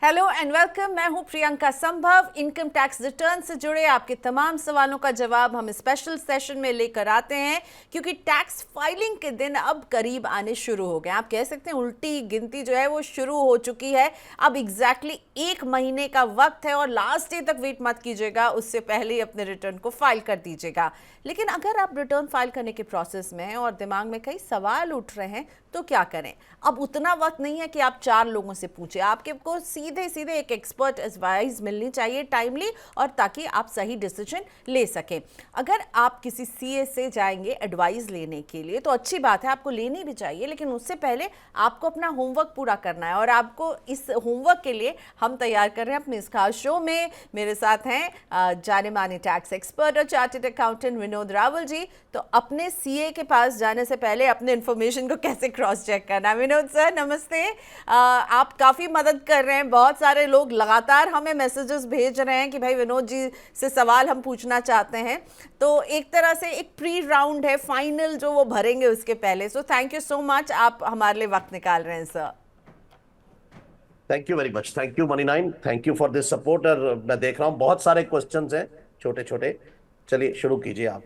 Hello and welcome. मैं हूं प्रियंका संभव। इनकम टैक्स रिटर्न से जुड़े आपके तमाम सवालों का जवाब हम स्पेशल सेशन में लेकर आते हैं, क्योंकि टैक्स फाइलिंग के दिन अब करीब आने शुरू हो गए। आप कह सकते हैं उल्टी गिनती जो है वो शुरू हो चुकी है। अब एग्जैक्टली 1 महीने का वक्त है और लास्ट डे तक वेट मत कीजिएगा, उससे पहले ही अपने रिटर्न को फाइल कर दीजिएगा। लेकिन अगर आप रिटर्न फाइल करने के प्रोसेस में हैं और दिमाग में कई सवाल उठ रहे हैं तो क्या करें? अब उतना वक्त नहीं है कि आप 4 लोगों से पूछें। आपको सीधे सीधे एक एक्सपर्ट एडवाइस मिलनी चाहिए टाइमली, और ताकि आप सही डिसीजन ले सकें। अगर आप किसी सीए से जाएंगे एडवाइस लेने के लिए तो अच्छी बात है, आपको लेनी भी चाहिए, लेकिन उससे पहले आपको अपना होमवर्क पूरा करना है। और आपको इस होमवर्क के लिए हम तैयार कर रहे हैं अपने इस खास शो में। मेरे साथ हैं जाने माने टैक्स एक्सपर्ट और चार्टर्ड अकाउंटेंट विनोद रावल जी। तो अपने सीए के पास जाने से पहले अपने इन्फॉर्मेशन को कैसे क्रॉस चेक करना? विनोद सर नमस्ते। आप काफ़ी मदद कर रहे हैं। बहुत सारे लोग लगातार हमें मैसेजेस भेज रहे हैं कि भाई विनोद जी से सवाल हम पूछना चाहते हैं। तो एक तरह से एक प्री राउंड है, फाइनल जो वो भरेंगे उसके पहले। So thank you so much, आप हमारे लिए वक्त निकाल रहे हैं sir. Thank you very much. Thank you money 9, thank you for this support. और मैं देख रहा हूँ बहुत सारे क्वेश्चंस हैं, छोटे छोटे। चलिए शुरू कीजिए आप।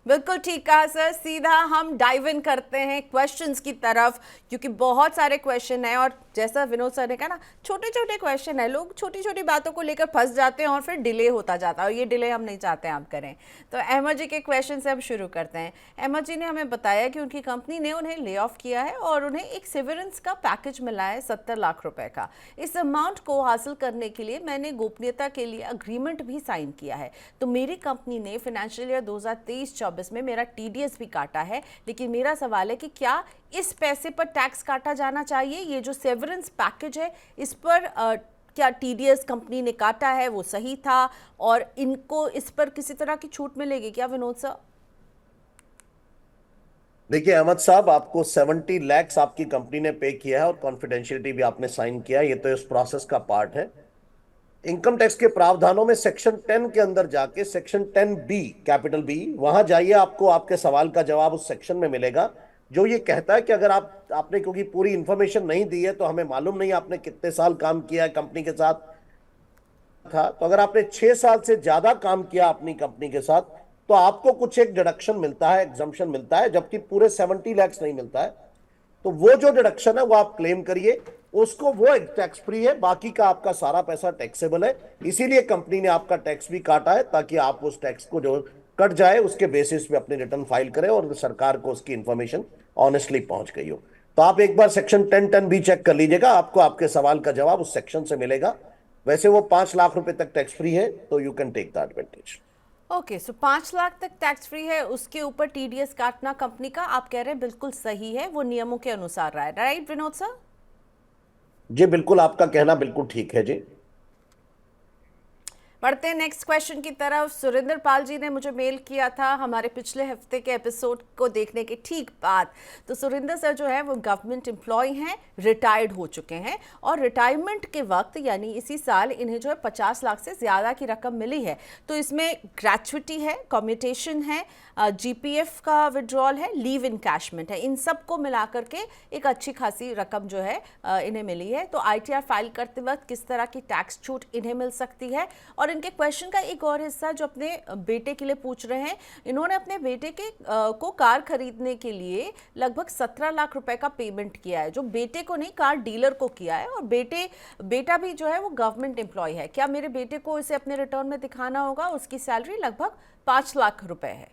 बिल्कुल ठीक कहा सर। सीधा हम डाइव इन करते हैं क्वेश्चंस की तरफ, क्योंकि बहुत सारे क्वेश्चन हैं। और जैसा विनोद सर ने कहा ना, छोटे छोटे क्वेश्चन है, लोग छोटी छोटी बातों को लेकर फंस जाते हैं और फिर डिले होता जाता है, और ये डिले हम नहीं चाहते हैं आप करें। तो अहमद जी के क्वेश्चन से हम शुरू करते हैं। अहमद जी ने हमें बताया कि उनकी कंपनी ने उन्हें ले ऑफ किया है और उन्हें एक सेवरेंस का पैकेज मिला है 70 लाख रुपए का। इस अमाउंट को हासिल करने के लिए मैंने गोपनीयता के लिए अग्रीमेंट भी साइन किया है। तो मेरी कंपनी ने फाइनेंशियल ईयर 2023-24 में मेरा टीडीएस भी काटा है, लेकिन मेरा सवाल है कि क्या इस पैसे पर टैक्स काटा जाना चाहिए? ये जो सेवरेंस पैकेज है इस पर क्या टीडीएस कंपनी ने काटा है वो सही था, और इनको इस पर किसी तरह की छूट मिलेगी क्या विनोद सर? देखिए अहमद साहब, आपको 70 लैक्स आपकी कंपनी ने पे किया है और कॉन्फिडेंशियलिटी भी आपने साइन किया है। ये तो इस प्रोसेस का पार्ट है। इनकम टैक्स के प्रावधानों में सेक्शन 10 के अंदर जाके सेक्शन 10B, कैपिटल बी, वहां जाइए, आपको आपके सवाल का जवाब उस सेक्शन में मिलेगा, जो ये कहता है कि अगर आपने, क्योंकि पूरी इंफॉर्मेशन नहीं दी है तो हमें मालूम नहीं आपने कितने साल काम किया है कंपनी के साथ था। तो अगर आपने 6 साल से ज्यादा काम किया अपनी कंपनी के साथ तो आपको कुछ एक डिडक्शन मिलता है, एग्जम्पशन मिलता है, जबकि पूरे 70 लैक्स नहीं मिलता है। तो वो जो डिडक्शन है वो आप क्लेम करिए, उसको वो टैक्स फ्री है, बाकी का आपका सारा पैसा टैक्सेबल है। इसीलिए कंपनी ने आपका टैक्स भी काटा है, ताकि आप उस टैक्स को जो कट जाए उसके बेसिस पे अपनी रिटर्न फाइल करें और सरकार को उसकी इंफॉर्मेशन ऑनेस्टली पहुंच गई हो। तो आप एक बार सेक्शन 1010 भी चेक कर लीजिएगा, आपको आपके सवाल का जवाब उस सेक्शन से मिलेगा। वैसे वो 5 लाख रुपए तक टैक्स फ्री है, तो you can take the advantage. Okay, so 5 lakh तक टैक्स फ्री है, उसके ऊपर टीडीएस काटना कंपनी का, आप कह रहे हैं बिल्कुल सही है, वो नियमों के अनुसार रहा है, राइट विनोद सर? जी बिल्कुल, आपका कहना बिल्कुल ठीक है जी। बढ़ते हैं नेक्स्ट क्वेश्चन की तरफ। सुरेंद्र पाल जी ने मुझे मेल किया था हमारे पिछले हफ्ते के एपिसोड को देखने के ठीक बाद। तो सुरेंद्र सर जो है वो गवर्नमेंट एम्प्लॉय हैं, रिटायर्ड हो चुके हैं, और रिटायरमेंट के वक्त यानी इसी साल इन्हें जो है 50 लाख से ज़्यादा की रकम मिली है। तो इसमें ग्रेचुइटी है, कम्यूटेशन है, जीपीएफ का विड्रॉल है, लीव इनकैशमेंट है, इन सब को मिला करके एक अच्छी खासी रकम जो है इन्हें मिली है। तो आईटीआर फाइल करते वक्त किस तरह की टैक्स छूट इन्हें मिल सकती है? और इनके क्वेश्चन का एक और हिस्सा जो अपने बेटे के लिए पूछ रहे हैं, इन्होंने अपने बेटे के को कार खरीदने के लिए लगभग 17 लाख रुपए का पेमेंट किया है, जो बेटे को नहीं कार डीलर को किया है, और बेटा भी जो है वो गवर्नमेंट एम्प्लॉय है। क्या मेरे बेटे को इसे अपने रिटर्न में दिखाना होगा? उसकी सैलरी लगभग 5 लाख रुपए है।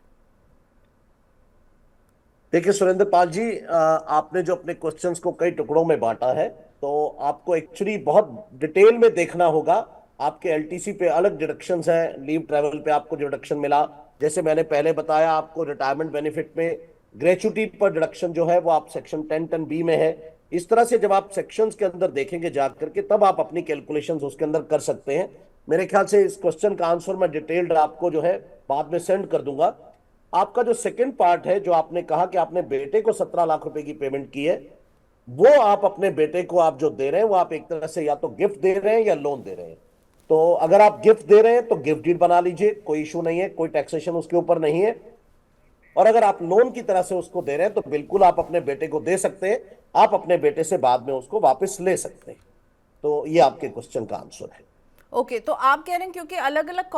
देखिए सुरेंद्र पाल जी, आपने जो अपने क्वेश्चंस को कई टुकड़ों में बांटा है, तो आपको एक्चुअली बहुत डिटेल में देखना होगा। आपके एलटीसी पे अलग डिडक्शंस हैं, लीव ट्रैवल पे आपको डिडक्शन मिला, जैसे मैंने पहले बताया आपको रिटायरमेंट बेनिफिट में ग्रेचुटी पर डिडक्शन जो है वो आप सेक्शन 1010B में है। इस तरह से जब आप सेक्शंस के अंदर देखेंगे जा करके, तब आप अपनी कैलकुलेशंस उसके अंदर कर सकते हैं। मेरे ख्याल से इस क्वेश्चन का आंसर मैं डिटेल्ड आपको जो है बाद में सेंड कर दूंगा। आपका जो सेकंड पार्ट है, जो आपने कहा कि आपने बेटे को 17 लाख रुपए की पेमेंट की है, वो आप अपने बेटे को आप जो दे रहे हैं वो आप एक तरह से या तो गिफ्ट दे रहे हैं या लोन दे रहे हैं। तो अगर आप गिफ्ट दे रहे हैं तो गिफ्ट डीड बना लीजिए, कोई इशू नहीं है, कोई टैक्सेशन उसके ऊपर नहीं है। और अगर आप लोन की तरह से उसको दे रहे हैं तो बिल्कुल आप अपने बेटे को दे सकते हैं, आप अपने बेटे से बाद में उसको वापस ले सकते हैं। तो ये आपके क्वेश्चन का आंसर है। ओके तो आप कह रहे हैं क्योंकि अलग अलग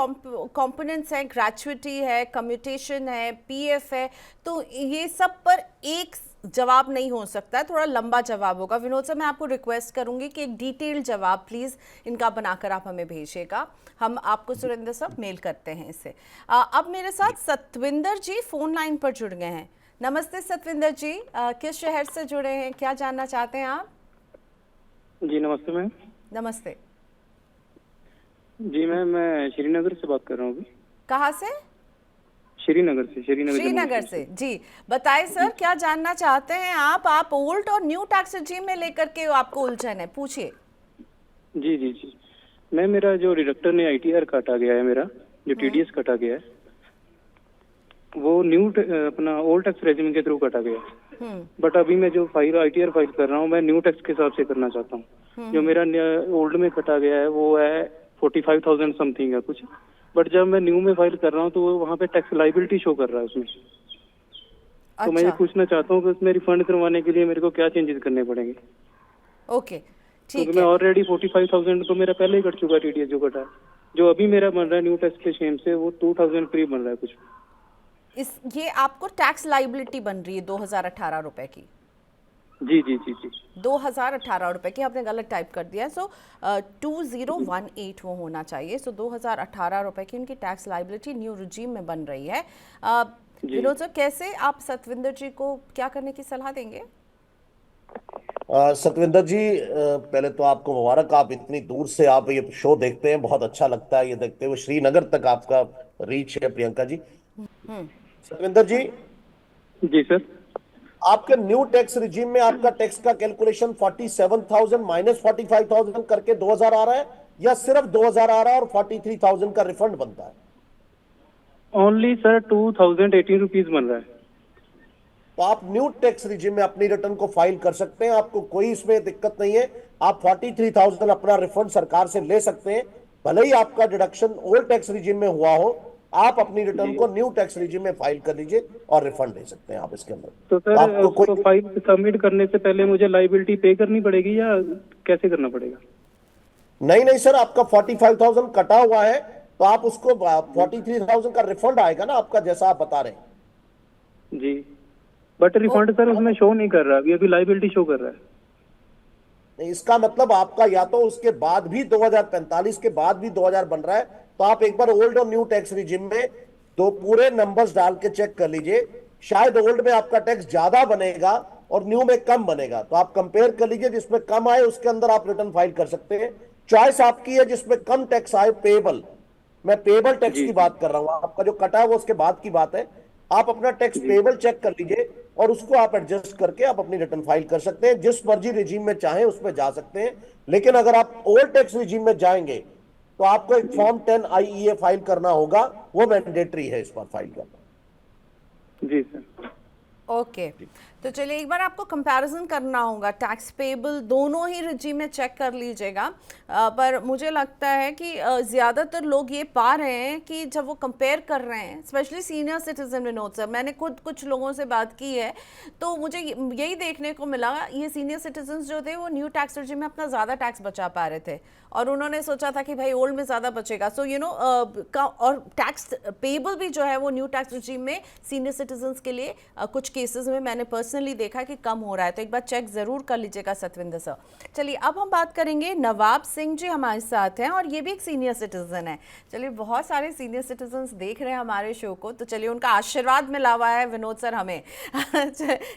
कंपोनेंट्स हैं, ग्रेचुइटी है, कम्यूटेशन है, पीएफ है, तो ये सब पर एक जवाब नहीं हो सकता है, थोड़ा लंबा जवाब होगा। विनोद सर, मैं आपको रिक्वेस्ट करूंगी कि एक डिटेल जवाब प्लीज़ इनका बनाकर आप हमें भेजिएगा। हम आपको सुरेंद्र सर मेल करते हैं इससे। अब मेरे साथ सतविंदर जी फ़ोन लाइन पर जुड़ गए हैं। नमस्ते सतविंदर जी, किस शहर से जुड़े हैं, क्या जानना चाहते हैं आप? जी नमस्ते मैम। नमस्ते जी मैम, मैं श्रीनगर से बात कर रहा हूँ अभी। कहाँ से? श्रीनगर से। श्रीनगर से जी। बताइए सर, क्या जानना चाहते हैं आप ओल्ड और न्यू टैक्स रेजिम में लेकर के आपको उलझन है, पूछिए। जी जी जी मैम, मेरा जो डिडक्टर ने आईटीआर काटा गया है, मेरा जो टीडीएस काटा गया है, वो अपना ओल्ड टैक्स रेजिम के थ्रू काटा गया है। बट अभी मैं जो आईटीआर फाइल कर रहा हूँ, मैं न्यू टैक्स के हिसाब से करना चाहता हूँ। जो मेरा ओल्ड में कटा गया है वो है 45,000 समथिंग है कुछ, बट जब मैं न्यू में फाइल कर रहा हूँ तो वहाँ पे टैक्स लाइबिलिटी शो कर रहा है उसमें। तो मैं ये पूछना चाहता हूँ कि उसमें रिफंड करवाने के लिए मेरे को क्या चेंजेस करने पड़ेंगे? ओके ठीक है। मैं ऑलरेडी 45,000 तो मेरा पहले ही कट चुका टीडीएस जो कटा है। जो अभी मेरा बन रहा है न्यू टैक्स के शेम से, वो 2,000 करीब बन रहा है कुछ। ये आपको टैक्स लाइबिलिटी बन रही है 2018 रुपए की? जी जी जी जी 2018 रुपए की, आपने गलत टाइप कर दिया है। सो 2018 वो होना चाहिए। सो 2018 रुपए की उनकी टैक्स लाइबिलिटी न्यू रिजीम में बन रही है। विनोद सर, कैसे आप सतविंदर जी को क्या करने की सलाह देंगे? सतविंदर जी, पहले तो आपको मुबारक, आप इतनी दूर से आप ये शो देखते हैं, बहुत अच्छा लगता है ये देखते हुए। श्रीनगर तक आपका रीच है प्रियंका जी। सतविंदर जी जी सर, आपके न्यू टैक्स रिजीम में आपका टैक्स का कैलकुलेशन 47,000 माइनस 45,000 करके 2,000 आ रहा है, या सिर्फ 2,000 आ रहा है और 43,000 का रिफंड बनता है? ओनली सर 2,018 रुपीज बन रहा है। तो आप न्यू टैक्स रिजीम में अपनी रिटर्न को फाइल कर सकते हैं, आपको कोई इसमें दिक्कत नहीं है। आप 43,000 अपना रिफंड सरकार से ले सकते हैं, भले ही आपका डिडक्शन ओल्ड टैक्स रिजीम में हुआ हो। आप अपनी रिटर्न को न्यू टैक्स रिजीम में फाइल कर लीजिए और रिफंड ले सकते हैं आप इसके अंदर। तो सर आपको उसको फाइल सबमिट करने से पहले मुझे लाइबिलिटी पे करनी पड़ेगी या कैसे करना पड़ेगा? नहीं नहीं सर, आपका 45,000 कटा हुआ है, तो आप उसको 43,000 का रिफंड आएगा ना आपका, जैसा आप बता रहे हैं जी। बट रिफंड सर उसमें शो नहीं कर रहा, अभी लाइबिलिटी शो कर रहा है। इसका मतलब आपका या तो उसके बाद भी 2045 के बाद भी 2,000 बन रहा है, तो आप एक बार ओल्ड और न्यू टैक्स रिजिम में दो पूरे नंबर्स डाल के चेक कर लीजिए। शायद ओल्ड में आपका टैक्स ज्यादा बनेगा और न्यू में कम बनेगा, तो आप कंपेयर कर लीजिए, जिसमें कम आए उसके अंदर आप रिटर्न फाइल कर सकते हैं। चॉइस आपकी है, जिसमें कम टैक्स आए पेएबल, मैं पेएबल टैक्स की बात कर रहा हूं, आपका जो कटा है वो उसके बाद की बात है। आप अपना टैक्स पेएबल चेक कर लीजिए और उसको आप एडजस्ट करके आप अपनी रिटर्न फाइल कर सकते हैं। जिस मर्जी रिजीम में चाहें उसमें जा सकते हैं, लेकिन अगर आप ओल्ड टैक्स रिजीम में जाएंगे तो आपको एक फॉर्म 10 IEA फाइल करना होगा, वो मैंडेटरी है इस पर फाइल करना। जी सर। ओके तो चलिए एक बार आपको कंपैरिजन करना होगा, टैक्स पेबल दोनों ही रिजीम में चेक कर लीजिएगा। पर मुझे लगता है कि ज़्यादातर लोग ये पा रहे हैं कि जब वो कंपेयर कर रहे हैं, specially senior citizen Vinod sir, मैंने खुद कुछ लोगों से बात की है तो मुझे यही देखने को मिला, ये सीनियर सिटीजन जो थे वो न्यू टैक्स रिजीम में अपना ज़्यादा टैक्स बचा पा रहे थे और उन्होंने सोचा था कि भाई ओल्ड में ज़्यादा बचेगा। सो यू नो और टैक्स पेबल भी जो है वो न्यू टैक्स रिजीम में सीनियर सिटीजन्स के लिए कुछ केसेस में मैंने पर्सनली देखा कि कम हो रहा है, तो एक बार चेक ज़रूर कर लीजिएगा सतविंदर सर। चलिए अब हम बात करेंगे, नवाब सिंह जी हमारे साथ हैं और ये भी एक सीनियर सिटीजन है। चलिए बहुत सारे सीनियर सिटीजन्स देख रहे हैं हमारे शो को, तो चलिए उनका आशीर्वाद मिला हुआ है विनोद सर हमें।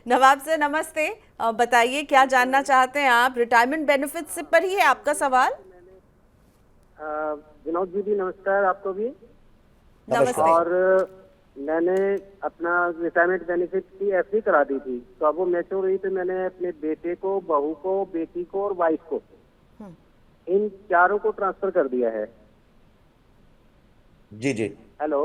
नवाब सर नमस्ते, बताइए क्या जानना चाहते हैं आप? रिटायरमेंट बेनिफिट पर ही है आपका सवाल? विनोद जी भी नमस्कार, आपको भी नमस्ते। और मैंने अपना रिटायरमेंट बेनिफिट की एफडी करा दी थी, तो अब वो मैच्योर हुई तो मैंने अपने बेटे को, बहू को, बेटी को और वाइफ को, इन चारों को ट्रांसफर कर दिया है। जी जी हेलो,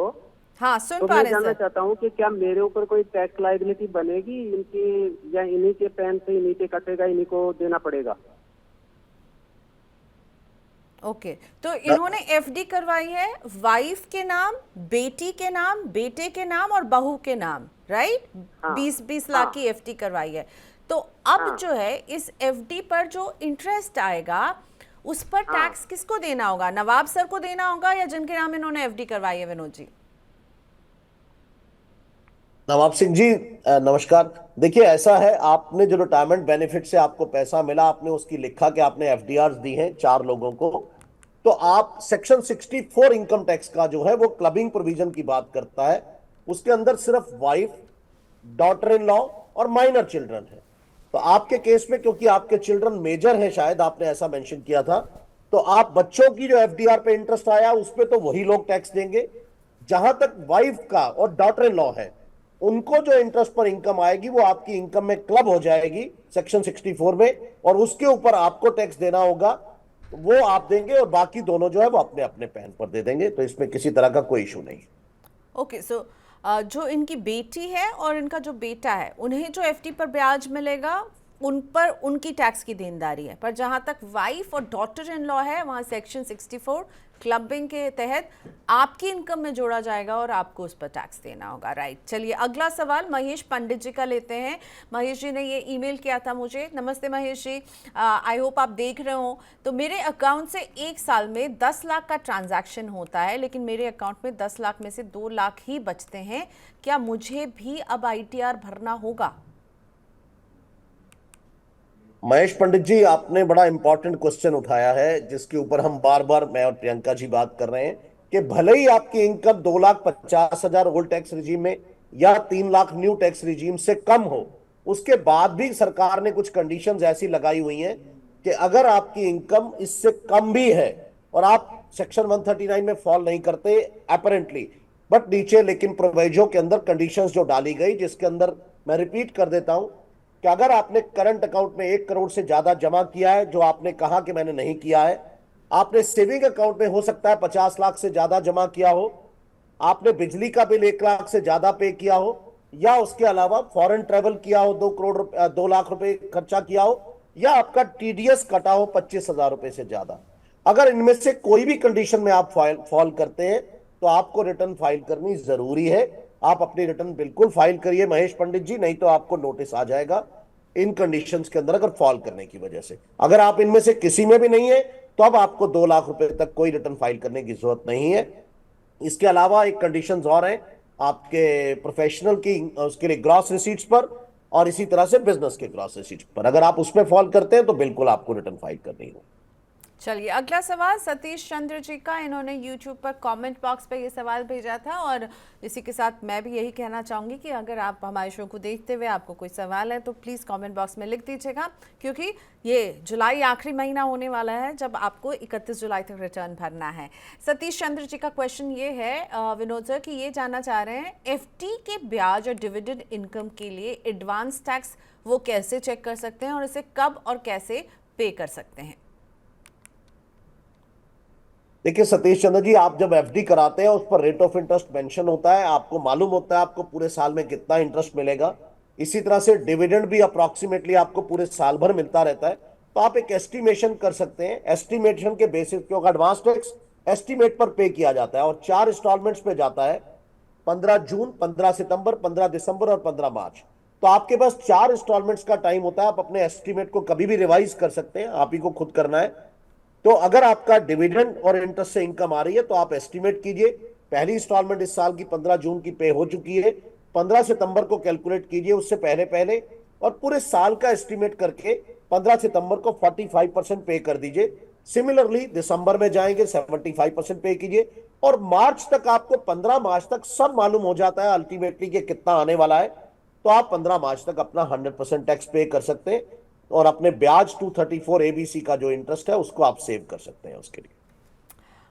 हाँ सुन तो पा मैं रहे जानना हैं चाहता हूँ कि क्या मेरे ऊपर कोई टैक्स लायबिलिटी बनेगी इनकी, या इन्हीं के पैन से इन्हीं के कटेगा, इन्हीं को देना पड़ेगा? ओके तो इन्होंने एफडी करवाई है वाइफ के नाम, बेटी के नाम, बेटे के नाम और बहू के नाम, राइट? 20-20 लाख की एफडी करवाई है। तो अब जो है इस एफडी पर जो इंटरेस्ट आएगा उस पर टैक्स किसको देना होगा? नवाब सर को देना होगा या जिनके नाम इन्होंने एफडी करवाई है? विनोद जी। नवाब सिंह जी, नमस्कार। देखिए, ऐसा है, आपने जो रिटायरमेंट बेनिफिट से आपको पैसा मिला, आपने उसकी लिखा कि आपने एफडीआर दी हैं 4 लोगों को, तो आप सेक्शन 64 इनकम टैक्स का जो है वो क्लबिंग प्रोविजन की बात करता है। उसके अंदर सिर्फ वाइफ, डॉटर इन लॉ और माइनर चिल्ड्रन है। तो आपके केस में क्योंकि आपके चिल्ड्रन मेजर है, शायद आपने ऐसा मेंशन किया था, तो आप बच्चों की जो एफडीआर पे इंटरेस्ट आया उस पे तो वही लोग टैक्स देंगे। जहां तक वाइफ का और डॉटर इन लॉ है, उनको जो इंटरेस्ट पर इनकम आएगी वो आपकी इनकम में क्लब हो जाएगी सेक्शन 64 में, और उसके ऊपर आपको टैक्स देना होगा, वो आप देंगे, और बाकी दोनों जो है वो अपने अपने पैन पर दे देंगे। तो इसमें किसी तरह का कोई इशू नहीं। ओके, सो जो इनकी बेटी है और इनका जो बेटा है, उन्हें जो एफडी पर ब्याज मिलेगा उन पर उनकी टैक्स की देनदारी है, पर जहां तक वाइफ और डॉटर इन लॉ है वहां सेक्शन 64 क्लबिंग के तहत आपकी इनकम में जोड़ा जाएगा और आपको उस पर टैक्स देना होगा। राइट, चलिए अगला सवाल महेश पंडित जी का लेते हैं। महेश जी ने ये ईमेल किया था मुझे। नमस्ते महेश जी, आई होप आप देख रहे हो। तो मेरे अकाउंट से एक साल में 10 लाख का ट्रांजैक्शन होता है, लेकिन मेरे अकाउंट में 10 लाख में से 2 लाख ही बचते हैं। क्या मुझे भी अब ITR भरना होगा? महेश पंडित जी, आपने बड़ा इंपॉर्टेंट क्वेश्चन उठाया है, जिसके ऊपर हम बार बार, मैं और प्रियंका जी, बात कर रहे हैं कि भले ही आपकी इनकम 2,50,000 ओल्ड टैक्स रिजीम में या 3 लाख न्यू टैक्स रिजीम से कम हो, उसके बाद भी सरकार ने कुछ कंडीशंस ऐसी लगाई हुई हैं कि अगर आपकी इनकम इससे कम भी है और आप सेक्शन 139 में फॉल नहीं करते अपेरेंटली, बट नीचे लेकिन प्रोविजो के अंदर कंडीशंस जो डाली गई, जिसके अंदर मैं रिपीट कर देता हूं कि अगर आपने करंट अकाउंट में 1 करोड़ से ज्यादा जमा किया है, जो आपने कहा कि मैंने नहीं किया है, आपने सेविंग अकाउंट में हो सकता है 50 लाख से ज्यादा जमा किया हो, आपने बिजली का बिल 1 लाख से ज्यादा पे किया हो, या उसके अलावा फॉरेन ट्रेवल किया हो, 2 लाख रुपए खर्चा किया हो, या आपका टीडीएस कटा हो 25,000 रुपए से ज्यादा, अगर इनमें से कोई भी कंडीशन में आप फॉल करते हैं तो आपको रिटर्न फाइल करनी जरूरी है। आप अपनी रिटर्न बिल्कुल फाइल करिए महेश पंडित जी, नहीं तो आपको नोटिस आ जाएगा इन कंडीशंस के अंदर अगर फॉल करने की वजह से। अगर आप इनमें से किसी में भी नहीं है तो अब आपको 2 लाख रुपए तक कोई रिटर्न फाइल करने की जरूरत नहीं है। इसके अलावा एक कंडीशंस और हैं आपके प्रोफेशनल की, उसके लिए ग्रॉस रिसीट्स पर, और इसी तरह से बिजनेस के ग्रॉस रिसीट्स पर। अगर आप उसमें फॉल करते हैं तो बिल्कुल आपको रिटर्न फाइल करनी होगी। चलिए अगला सवाल सतीश चंद्र जी का। इन्होंने YouTube पर कमेंट बॉक्स पर ये सवाल भेजा था, और इसी के साथ मैं भी यही कहना चाहूँगी कि अगर आप हमारे शो को देखते हुए आपको कोई सवाल है तो प्लीज़ कमेंट बॉक्स में लिख दीजिएगा, क्योंकि ये जुलाई आखिरी महीना होने वाला है जब आपको 31 जुलाई तक रिटर्न भरना है। सतीश चंद्र जी का क्वेश्चन ये है विनोद सर, कि ये जानना चाह रहे हैं FD के ब्याज और डिविडेंड इनकम के लिए एडवांस टैक्स वो कैसे चेक कर सकते हैं और इसे कब और कैसे पे कर सकते हैं? देखिए सतीश चंद्र जी, आप जब एफडी कराते हैं उस पर रेट ऑफ इंटरेस्ट मेंशन होता है, आपको मालूम होता है आपको पूरे साल में कितना इंटरेस्ट मिलेगा। इसी तरह से डिविडेंड भी अप्रॉक्सीमेटली आपको पूरे साल भर मिलता रहता है। तो आप एक एस्टिमेशन कर सकते हैं, एस्टिमेशन के बेसिस, क्योंकि एडवांस टैक्स एस्टिमेट पर पे किया जाता है और 4 इंस्टॉलमेंट्स पे जाता है, 15 जून, 15 सितंबर, 15 दिसंबर और 15 मार्च। तो आपके पास 4 इंस्टॉलमेंट्स का टाइम होता है। आप अपने एस्टिमेट को कभी भी रिवाइज कर सकते हैं, आप ही को खुद करना है। तो अगर आपका डिविडेंड और इंटरेस्ट से इनकम आ रही है तो आप एस्टिमेट कीजिए, पहली इंस्टॉलमेंट इस साल की 15 जून की पे हो चुकी है, 15 सितंबर को कैलकुलेट कीजिए उससे पहले पहले, और पूरे साल का एस्टिमेट करके 15 सितंबर को 45% पे कर दीजिए। सिमिलरली दिसंबर में जाएंगे 75% पे कीजिए, और मार्च तक आपको 15 मार्च तक सब मालूम हो जाता है अल्टीमेटली कि कितना आने वाला है। तो आप 15 मार्च तक अपना 100% टैक्स पे कर सकते हैं, और अपने ब्याज 234 ABC का जो इंटरेस्ट है उसको आप सेव कर सकते हैं उसके लिए।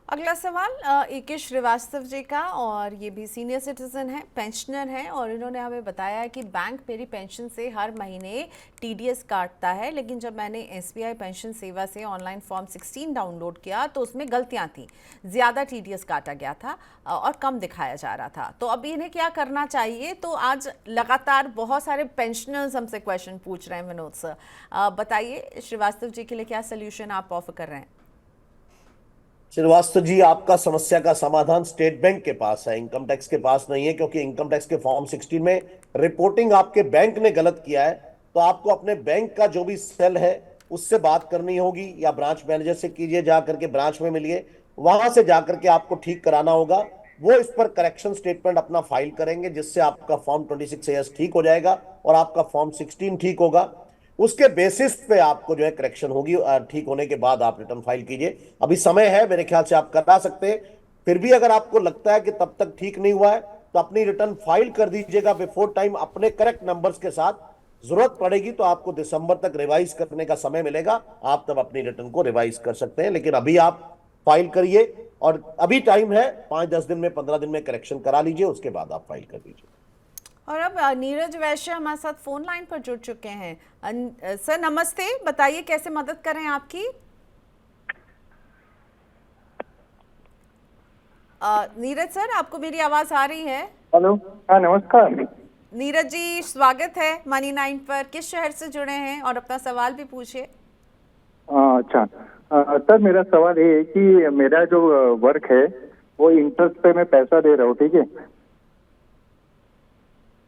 अगला सवाल AK श्रीवास्तव जी का, और ये भी सीनियर सिटीजन है, पेंशनर है, और इन्होंने हमें बताया है कि बैंक मेरी पेंशन से हर महीने TDS काटता है, लेकिन जब मैंने SBI पेंशन सेवा से ऑनलाइन फॉर्म 16 डाउनलोड किया तो उसमें गलतियां थी, ज़्यादा TDS काटा गया था और कम दिखाया जा रहा था। तो अब इन्हें क्या करना चाहिए? तो आज लगातार बहुत सारे पेंशनर्स हमसे क्वेश्चन पूछ रहे हैं विनोद सर, बताइए श्रीवास्तव जी के लिए क्या सोल्यूशन आप ऑफर कर रहे हैं? श्रीवास्तव जी, आपका समस्या का समाधान स्टेट बैंक के पास है, इनकम टैक्स के पास नहीं है, क्योंकि इनकम टैक्स के फॉर्म 16 में रिपोर्टिंग आपके बैंक ने गलत किया है। तो आपको अपने बैंक का जो भी सेल है उससे बात करनी होगी, या ब्रांच मैनेजर से कीजिए, जा करके ब्रांच में मिलिए, वहां से जा करके आपको ठीक कराना होगा। वो इस पर करेक्शन स्टेटमेंट अपना फाइल करेंगे, जिससे आपका फॉर्म 26A ठीक हो जाएगा और आपका फॉर्म 16 ठीक होगा। उसके बेसिस पे आपको जो है करेक्शन होगी, ठीक होने के बाद आप रिटर्न फाइल कीजिए। अभी समय है, मेरे ख्याल से आप करा सकते हैं। फिर भी अगर आपको लगता है कि तब तक ठीक नहीं हुआ है, तो अपनी रिटर्न फाइल कर दीजिएगा बिफोर टाइम अपने करेक्ट नंबर्स के साथ। जरूरत पड़ेगी तो आपको दिसंबर तक रिवाइज करने का समय मिलेगा, आप तब अपनी रिटर्न को रिवाइज कर सकते हैं। लेकिन अभी आप फाइल करिए, और अभी टाइम है, 5-10 दिन में, 15 दिन में करेक्शन करा लीजिए, उसके बाद आप फाइल कर दीजिए। और अब नीरज वैश्य हमारे साथ फोन लाइन पर जुड़ चुके हैं। सर नमस्ते, बताइए कैसे मदद करें आपकी। नीरज सर, आपको मेरी आवाज आ रही है? हेलो, हाँ नमस्कार। नीरज जी, स्वागत है मनी 9 पर। किस शहर से जुड़े हैं और अपना सवाल भी पूछिए। अच्छा सर, मेरा सवाल ये है कि मेरा जो वर्क है वो इंटरेस्ट पे मैं पैसा दे रहा हूँ, ठीक है?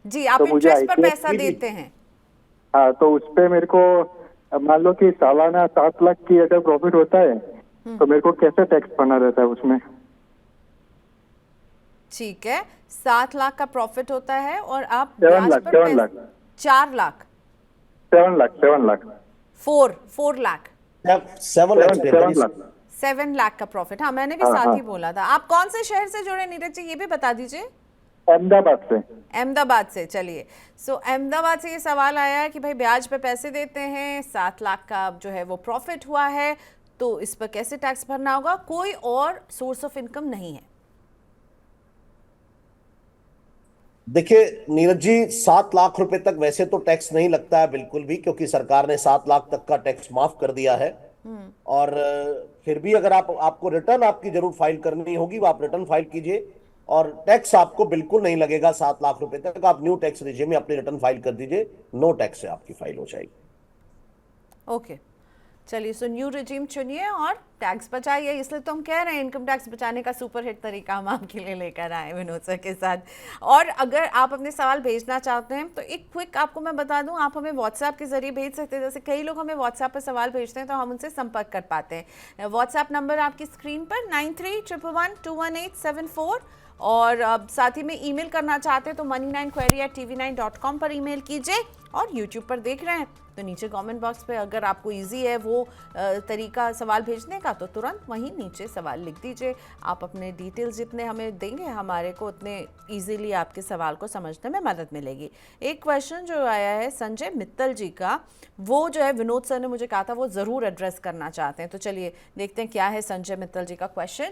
जी, आप तो मुझे इंटरेस्ट पर ITR पैसा देते हैं? हाँ, तो उस पे मेरे को मान लो कि सालाना 7 लाख की अगर प्रॉफिट होता है तो मेरे को कैसे टैक्स भरना रहता है उसमें? ठीक है, 7 लाख का प्रॉफिट होता है और आप 7 लाख, 7 लाख, 4 लाख, 7 लाख, 7 लाख, 4 लाख, 7 लाख, 7 लाख का प्रॉफिट। हाँ, मैंने भी हाँ, साथ हाँ। ही बोला था। आप कौन से शहर से जुड़े नीरज जी, ये भी बता दीजिए। अहमदाबाद से। अहमदाबाद से, चलिए। अहमदाबाद से ये सवाल आया है कि भाई ब्याज पे पैसे देते हैं, 7 लाख का जो है वो प्रॉफिट हुआ है, तो इस पर कैसे टैक्स भरना होगा? कोई और सोर्स ऑफ इनकम नहीं है। देखिए नीरज जी, 7 लाख रुपए तक वैसे तो टैक्स नहीं लगता है बिल्कुल भी, क्योंकि सरकार ने 7 लाख तक का टैक्स माफ कर दिया है। और फिर भी अगर आपको रिटर्न आपकी जरूर फाइल करनी होगी, वो आप रिटर्न फाइल कीजिए, और टैक्स आपको बिल्कुल नहीं लगेगा 7 लाख रुपए तक। आप न्यू टैक्स रिजीम में अपनी रिटर्न फाइल कर दीजिए, नो टैक्स से आपकी फाइल हो जाएगी। ओके, चलिए। न्यू रिजीम चुनिए और टैक्स बचाइए। इसलिए तो हम कह रहे हैं इनकम टैक्स बचाने का सुपर हिट तरीका हम आपके लिए लेकर आए विनोद सर के साथ। और अगर आप अपने सवाल भेजना चाहते हैं तो एक क्विक आपको मैं बता दूं, आप हमें व्हाट्सएप के जरिए भेज सकते हैं। जैसे कई लोग हमें व्हाट्सएप पर सवाल भेजते हैं तो हम उनसे संपर्क कर पाते हैं। व्हाट्सएप नंबर आपकी स्क्रीन पर 9311211874। और साथ ही में ईमेल करना चाहते हैं तो money9query@tv9.com पर ईमेल कीजिए। और यूट्यूब पर देख रहे हैं तो नीचे कमेंट बॉक्स पे अगर आपको इजी है वो तरीका सवाल भेजने का, तो तुरंत वहीं नीचे सवाल लिख दीजिए। आप अपने डिटेल्स जितने हमें देंगे हमारे को, उतने इजीली आपके सवाल को समझने में मदद मिलेगी। एक क्वेश्चन जो आया है संजय मित्तल जी का, वो जो है विनोद सर ने मुझे कहा था वो ज़रूर एड्रेस करना चाहते हैं। तो चलिए देखते हैं क्या है संजय मित्तल जी का क्वेश्चन।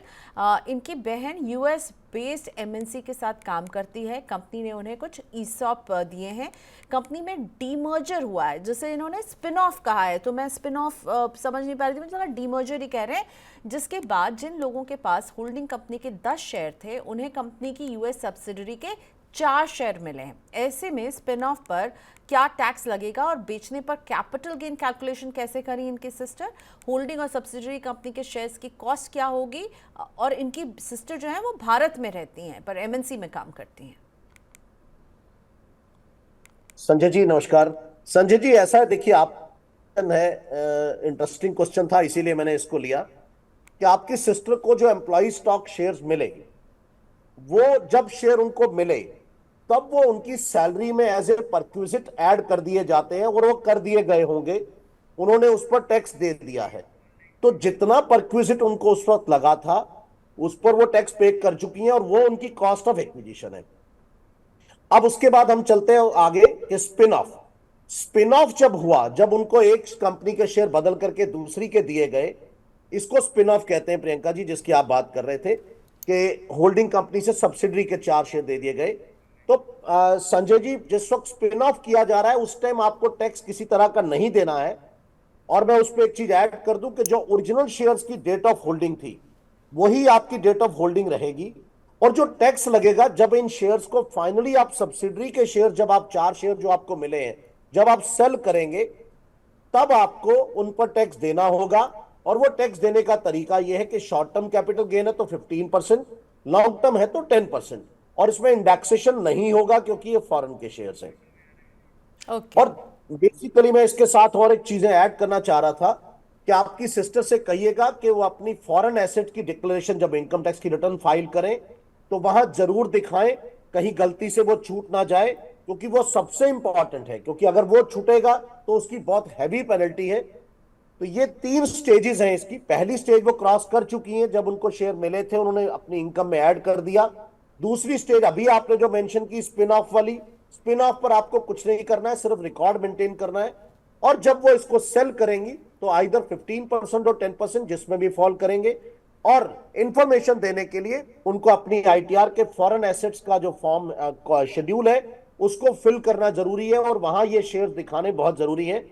इनकी बहन US बेस्ड MNC के साथ काम करती है। कंपनी ने उन्हें कुछ ESOP दिए हैं। कंपनी में डीमर्जर हुआ है, जिसे इन्होंने स्पिन ऑफ कहा है। तो मैं स्पिन ऑफ समझ नहीं पा रही थी, मुझे लगा डीमर्जर ही कह रहे हैं। जिसके बाद जिन लोगों के पास होल्डिंग कंपनी के 10 शेयर थे, उन्हें कंपनी की US सब्सिडरी के 4 शेयर मिले हैं। ऐसे में स्पिन ऑफ पर क्या टैक्स लगेगा और बेचने पर कैपिटल गेन कैलकुलेशन कैसे करी इनकी सिस्टर? होल्डिंग और सब्सिडरी कंपनी के शेयर्स की कॉस्ट क्या होगी? और इनकी सिस्टर जो है वो भारत में रहती हैं पर MNC में काम करती हैं। संजय जी नमस्कार। संजय जी ऐसा है, देखिए आप है, इंटरेस्टिंग क्वेश्चन था, इसीलिए मैंने इसको लिया कि आपकी सिस्टर को जो एम्प्लॉय स्टॉक शेयर्स मिले, वो जब शेयर उनको मिले तब वो उनकी सैलरी में एज ए परक्विजिट ऐड कर दिए जाते हैं, और वो कर दिए गए होंगे, उन्होंने उस पर टैक्स दे दिया है। तो जितना परक्विजिट उनको उस वक्त लगा था उस पर वो टैक्स पे कर चुकी हैं, और वो उनकी कॉस्ट ऑफ एक्विजिशन है। अब उसके बाद हम चलते हैं आगे कि स्पिन ऑफ। स्पिन ऑफ जब हुआ, जब उनको एक कंपनी के शेयर बदल करके दूसरी के दिए गए, इसको स्पिन ऑफ कहते हैं प्रियंका जी, जिसकी आप बात कर रहे थे कि होल्डिंग कंपनी से सब्सिडरी के 4 शेयर दे दिए गए। तो संजय जी, जिस वक्त स्पिन ऑफ किया जा रहा है उस टाइम आपको टैक्स किसी तरह का नहीं देना है। और मैं उस पर एक चीज ऐड कर दूं कि जो ओरिजिनल शेयर्स की डेट ऑफ होल्डिंग थी वही आपकी डेट ऑफ होल्डिंग रहेगी। और जो टैक्स लगेगा जब इन शेयर्स को फाइनली आप सब्सिडरी के शेयर, जब आप 4 शेयर जो आपको मिले हैं जब आप सेल करेंगे, तब आपको उन पर टैक्स देना होगा। और वो टैक्स देने का तरीका यह है कि शॉर्ट टर्म कैपिटल गेन है तो 15%, लॉन्ग टर्म है तो 10%, और इसमें इंडेक्सेशन नहीं होगा क्योंकि ये फॉरेन के शेयर्स हैं। Okay. और बेसिकली मैं इसके साथ और एक चीजें ऐड करना चाह रहा था कि आपकी सिस्टर से कहिएगा कि वो अपनी फॉरेन एसेट की डिक्लेरेशन जब इनकम टैक्स की रिटर्न फाइल करें तो वहां जरूर दिखाएं, कहीं गलती से वो छूट ना जाए, क्योंकि वो सबसे इंपॉर्टेंट है, क्योंकि अगर वो छूटेगा तो उसकी बहुत हैवी पेनल्टी है। तो ये 3 स्टेजेस हैं इसकी। पहली स्टेज वो क्रॉस कर चुकी हैं, जब उनको शेयर मिले थे उन्होंने अपनी इनकम में ऐड कर दिया। दूसरी स्टेज अभी आपने जो मेंशन की स्पिन ऑफ वाली, स्पिन ऑफ पर आपको कुछ नहीं करना है, सिर्फ रिकॉर्ड मेंटेन करना है। और जब वो इसको सेल करेंगी तो आइदर 15% और 10% जिसमें भी फॉल करेंगे। और इंफॉर्मेशन देने के लिए उनको अपनी आईटीआर के फॉरेन एसेट्स का जो फॉर्म शेड्यूल है उसको फिल करना जरूरी है, और वहां ये शेयर दिखाने बहुत जरूरी है।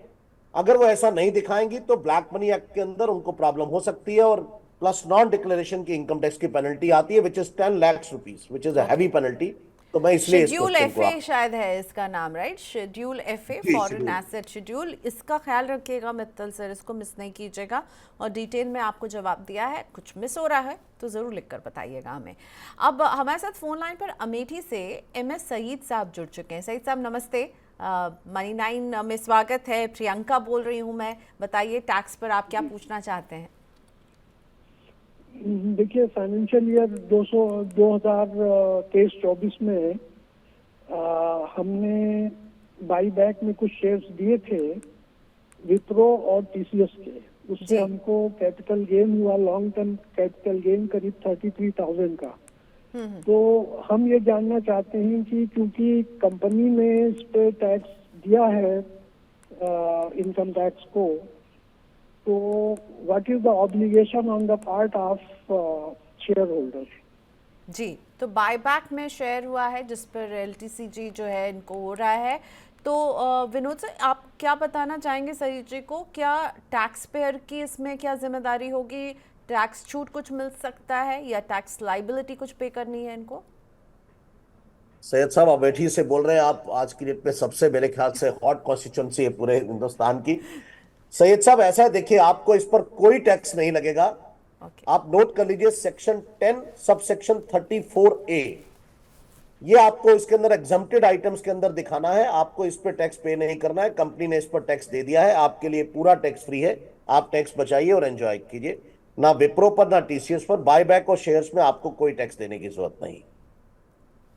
अगर वो ऐसा नहीं दिखाएंगी तो ब्लैक मनी एक्ट के अंदर उनको प्रॉब्लम हो सकती है, और प्लस नॉन डिक्लेरेशन की इनकम टैक्स की पेनल्टी आती है, which is 10 lakh rupees, which is a heavy penalty. तो मैं इसलिए इस शेड्यूल क्वेश्चन को एफए शायद है इसका नाम, राइट? शेड्यूल एफए, जी, फॉरेन schedule। Asset schedule. इसका ख्याल रखिएगा मित्तल सर, इसको मिस नहीं कीजिएगा। और डिटेल में आपको जवाब दिया है, कुछ मिस हो रहा है तो ज़रूर लिखकर बताइएगा हमें। अब हमारे साथ फ़ोन लाइन पर अमेठी से MS सईद साहब जुड़ चुके हैं। सईद साहब नमस्ते, मनी 9 में स्वागत है। प्रियंका बोल रही हूँ मैं, बताइए टैक्स पर आप क्या पूछना चाहते हैं? देखिए, फाइनेंशियल ईयर 2023-24 में हमने बाई बैक में कुछ शेयर्स दिए थे विप्रो और TCS के। जी। उससे हमको कैपिटल गेन हुआ, लॉन्ग टर्म कैपिटल गेन करीब 33,000 का। तो हम ये जानना चाहते हैं कि क्योंकि कंपनी ने इस पे टैक्स दिया है इनकम टैक्स को, तो what is the obligation on the part of share holder? जी, तो बायबैक में शेयर हुआ है जिस पर LTCG जो है इनको हो रहा है। तो विनोद सर, आप क्या बताना चाहेंगे सईद जी को, क्या टैक्स पेयर की इसमें क्या जिम्मेदारी होगी? टैक्स छूट कुछ मिल सकता है या टैक्स लाइबिलिटी कुछ पे करनी है इनको? सैयद साहब अमेठी से बोल रहे हैं आप, आज की डेट में सबसे मेरे ख्याल से हॉट कॉन्स्टिट्यूंसी है पूरे हिंदुस्तान की। सैयद साहब ऐसा है, देखिए आपको इस पर कोई टैक्स नहीं लगेगा। ओके, आप नोट कर लीजिए सेक्शन 10 सब सेक्शन 34A, ये आपको इसके अंदर एग्जम्प्टेड आइटम्स के अंदर दिखाना है। आपको इस पर टैक्स पे नहीं करना है, कंपनी ने इस पर टैक्स दे दिया है, आपके लिए पूरा टैक्स फ्री है। आप टैक्स बचाइए और एंजॉय कीजिए, ना विप्रो पर ना TCS पर। बायबैक और शेयर्स में आपको कोई टैक्स देने की जरूरत नहीं।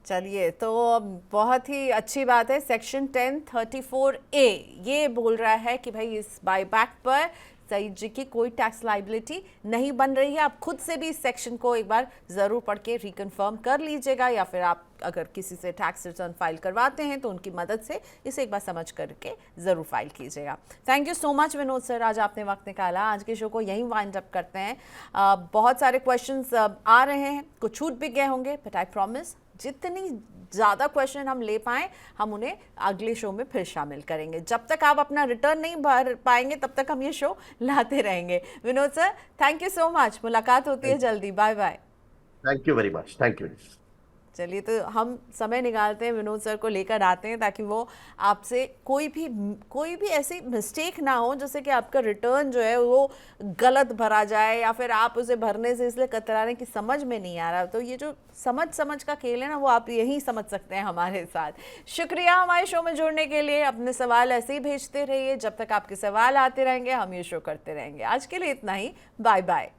चलिए, तो बहुत ही अच्छी बात है। सेक्शन 1034A ये बोल रहा है कि भाई इस बायबैक पर सईद जी की कोई टैक्स लाइबिलिटी नहीं बन रही है। आप खुद से भी इस सेक्शन को एक बार ज़रूर पढ़ के रिकन्फर्म कर लीजिएगा, या फिर आप अगर किसी से टैक्स रिटर्न फाइल करवाते हैं तो उनकी मदद से इसे एक बार समझ करके ज़रूर फाइल कीजिएगा। Thank you so much Vinod sir, आज आपने वक्त निकाला। आज के शो को यहीं वाइंड अप करते हैं। बहुत सारे क्वेश्चंस आ रहे हैं, कुछ छूट भी गए होंगे, बट आई प्रॉमिस जितनी ज़्यादा क्वेश्चन हम ले पाएँ हम उन्हें अगले शो में फिर शामिल करेंगे। जब तक आप अपना रिटर्न नहीं भर पाएंगे तब तक हम ये शो लाते रहेंगे। Vinod sir, thank you so much, मुलाकात होती है जल्दी। Bye bye. Thank you very much, thank you. चलिए, तो हम समय निकालते हैं, विनोद सर को लेकर आते हैं ताकि वो आपसे कोई भी ऐसी मिस्टेक ना हो जैसे कि आपका रिटर्न जो है वो गलत भरा जाए, या फिर आप उसे भरने से इसलिए कतरा रहे हैं कि समझ में नहीं आ रहा। तो ये जो समझ का खेल है ना, वो आप यहीं समझ सकते हैं हमारे साथ। शुक्रिया हमारे शो में जुड़ने के लिए। अपने सवाल ऐसे ही भेजते रहिए, जब तक आपके सवाल आते रहेंगे हम ये शो करते रहेंगे। आज के लिए इतना ही, बाय बाय।